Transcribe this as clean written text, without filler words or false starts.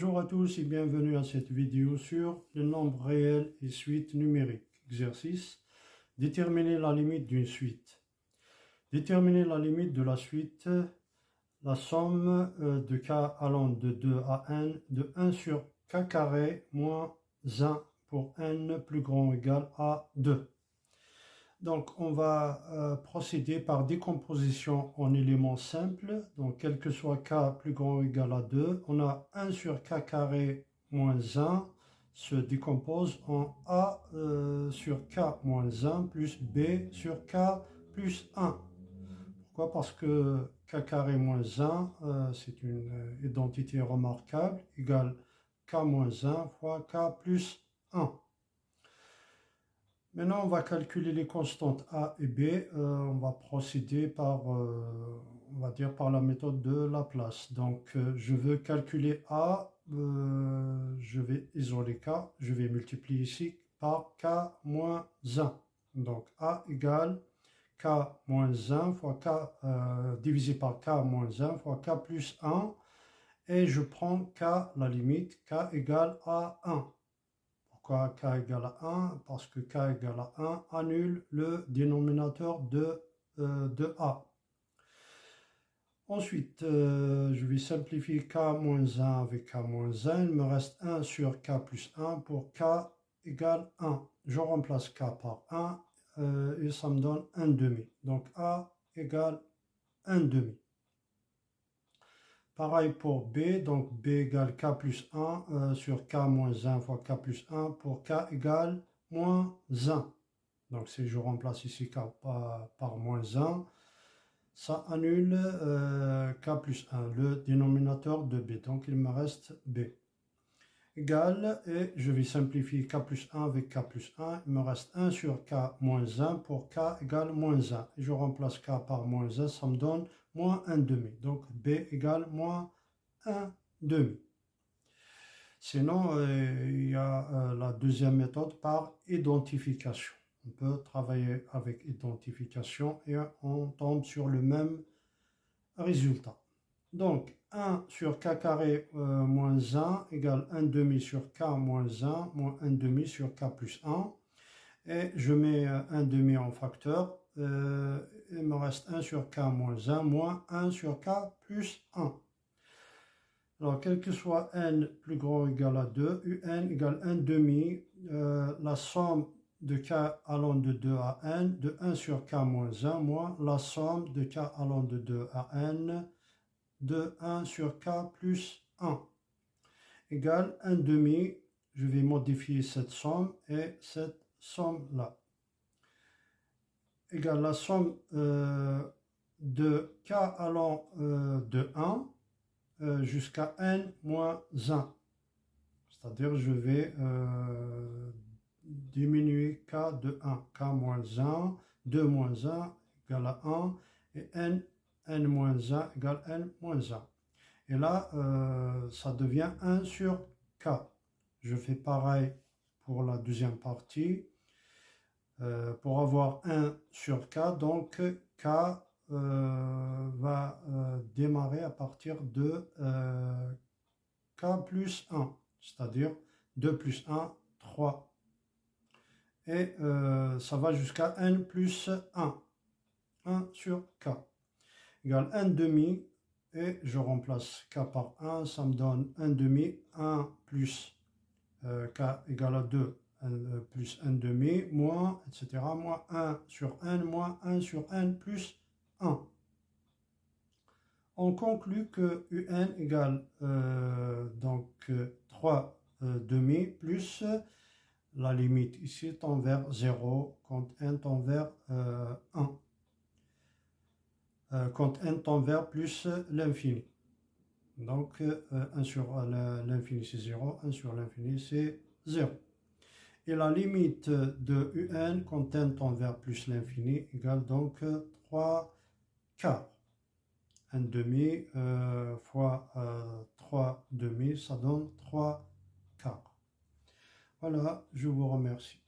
Bonjour à tous et bienvenue à cette vidéo sur le nombre réel et suite numérique. Exercice: déterminer la limite d'une suite. Déterminer la limite de la suite, la somme de k allant de 2 à n de 1 sur k carré moins 1 pour n plus grand ou égal à 2. Donc on va procéder par décomposition en éléments simples. Donc quel que soit k plus grand ou égal à 2, on a 1 sur k carré moins 1 se décompose en a sur k moins 1 plus b sur k plus 1. Pourquoi? Parce que k carré moins 1, c'est une identité remarquable, égale k moins 1 fois k plus 1. Maintenant, on va calculer les constantes A et B. On va procéder par, on va dire, par la méthode de Laplace. Donc, je veux calculer A, je vais isoler K, je vais multiplier ici par K moins 1. Donc, A égale K moins 1 fois K divisé par K moins 1 fois K plus 1. Et je prends K, la limite, K égale à 1. Pourquoi k égale à 1? Parce que k égale à 1 annule le dénominateur de a. Ensuite, je vais simplifier k moins 1 avec k moins 1. Il me reste 1 sur k plus 1 pour k égale 1. Je remplace k par 1 et ça me donne 1 demi. Donc a égale 1 demi. Pareil pour B, donc B égale K plus 1 sur K moins 1 fois K plus 1 pour K égale moins 1. Donc si je remplace ici K par moins 1, ça annule K plus 1, le dénominateur de B. Donc il me reste B. Égale, et je vais simplifier K plus 1 avec K plus 1. Il me reste 1 sur K moins 1 pour K égale moins 1. Et je remplace K par moins 1, ça me donne moins 1 demi. Donc B égale moins 1 demi. Sinon, il y a la deuxième méthode par identification. On peut travailler avec identification et on tombe sur le même résultat. Donc 1 sur k carré moins 1 égale 1 demi sur k moins 1 moins 1 demi sur k plus 1. Et je mets 1 demi en facteur. Il me reste 1 sur k moins 1 moins 1 sur k plus 1. Alors, quel que soit n plus grand ou égal à 2, un égale 1 demi, la somme de k allant de 2 à n, de 1 sur k moins 1, moins la somme de k allant de 2 à n, de 1 sur k plus 1, égale 1 demi. Je vais modifier cette somme et cette somme-là. Égale la somme de k allant de 1 jusqu'à n moins 1. C'est-à-dire je vais diminuer k de 1. k moins 1, 2 moins 1 égale à 1 et n moins 1 égale n moins 1. Et là, ça devient 1 sur k. Je fais pareil pour la deuxième partie. Pour avoir 1 sur k, donc k va démarrer à partir de k plus 1, c'est-à-dire 2 plus 1, 3. Et ça va jusqu'à n plus 1 sur k, égale 1 demi, et je remplace k par 1, ça me donne 1 demi, 1 plus k égale à 2, plus 1 demi, moins, etc., moins 1 sur n, moins 1 sur n plus 1. On conclut que un égale donc 3 demi plus la limite ici tend vers 0 quand n tend vers 1. Quand n tend vers plus l'infini. Donc 1 sur l'infini c'est 0, 1 sur l'infini c'est 0. Et la limite de un quand n tend vers plus l'infini égale donc 3 quarts. 1 demi fois 3 demi, ça donne 3 quarts. Voilà, je vous remercie.